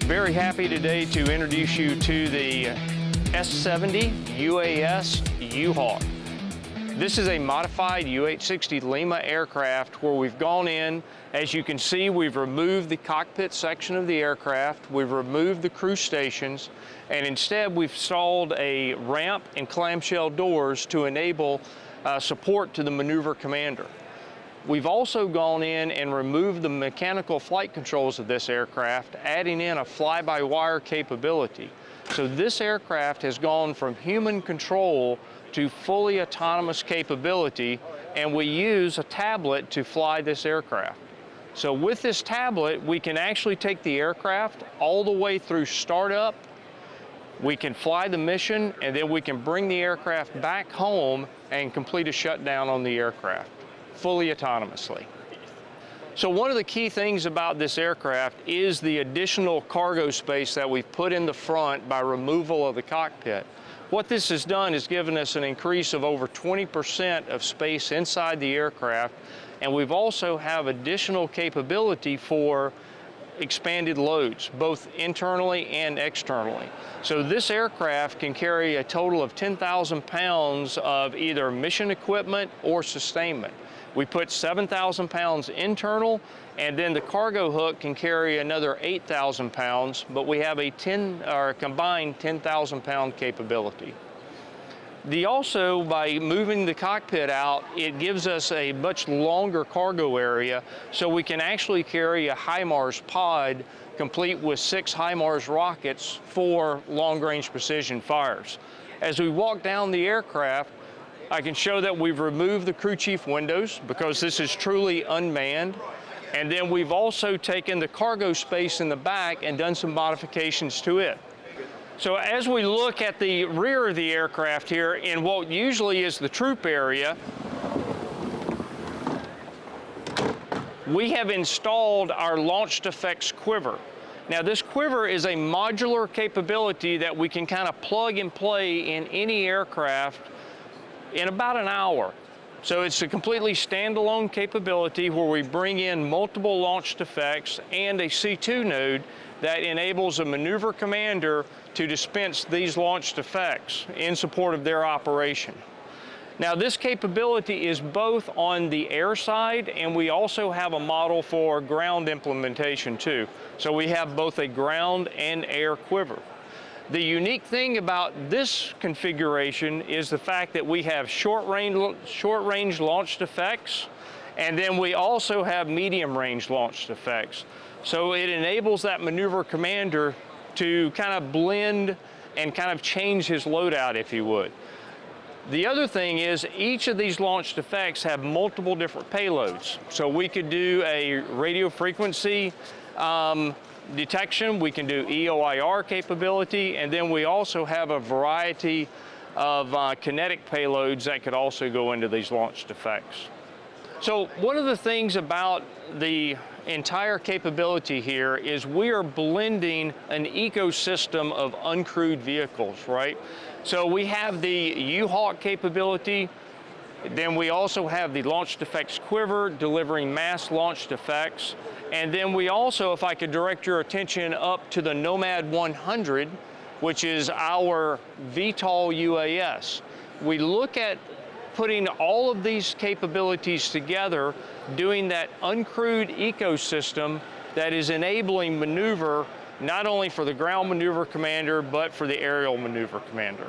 Very happy today to introduce you to the S-70 UAS U-Hawk. This is a modified H-60 Lima aircraft where we've gone in. As you can see, we've removed the cockpit section of the aircraft, we've removed the crew stations, and instead we've installed a ramp and clamshell doors to enable support to the maneuver commander. We've also gone in and removed the mechanical flight controls of this aircraft, adding in a fly-by-wire capability. So this aircraft has gone from human control to fully autonomous capability, and we use a tablet to fly this aircraft. So with this tablet, we can actually take the aircraft all the way through startup. We can fly the mission, and then we can bring the aircraft back home and complete a shutdown on the aircraft, fully autonomously. So one of the key things about this aircraft is the additional cargo space that we've put in the front by removal of the cockpit. What this has done is given us an increase of over 20% of space inside the aircraft, and we've also have additional capability for expanded loads, both internally and externally. So this aircraft can carry a total of 10,000 pounds of either mission equipment or sustainment. We put 7,000 pounds internal, and then the cargo hook can carry another 8,000 pounds, but we have a combined 10,000 pound capability. Also, by moving the cockpit out, it gives us a much longer cargo area, so we can actually carry a HIMARS pod complete with 6 HIMARS rockets for long-range precision fires. As we walk down the aircraft, I can show that we've removed the crew chief windows because this is truly unmanned. And then we've also taken the cargo space in the back and done some modifications to it. So as we look at the rear of the aircraft here in what usually is the troop area, we have installed our launched effects quiver. Now this quiver is a modular capability that we can kind of plug and play in any aircraft in about an hour. So it's a completely standalone capability where we bring in multiple launched effects and a C2 node that enables a maneuver commander to dispense these launched effects in support of their operation. Now this capability is both on the air side, and we also have a model for ground implementation too. So we have both a ground and air quiver. The unique thing about this configuration is the fact that we have short-range launched effects, and then we also have medium-range launched effects. So it enables that maneuver commander to kind of blend and kind of change his loadout, if you would. The other thing is each of these launched effects have multiple different payloads. So we could do a radio frequency detection, we can do EOIR capability, and then we also have a variety of kinetic payloads that could also go into these launched effects. So one of the things about the entire capability here is we are blending an ecosystem of uncrewed vehicles, right? So we have the U-Hawk capability, then we also have the launched effects quiver delivering mass launched effects. And then we also, if I could direct your attention up to the Nomad 100, which is our VTOL UAS. We look at putting all of these capabilities together, doing that uncrewed ecosystem that is enabling maneuver not only for the ground maneuver commander, but for the aerial maneuver commander.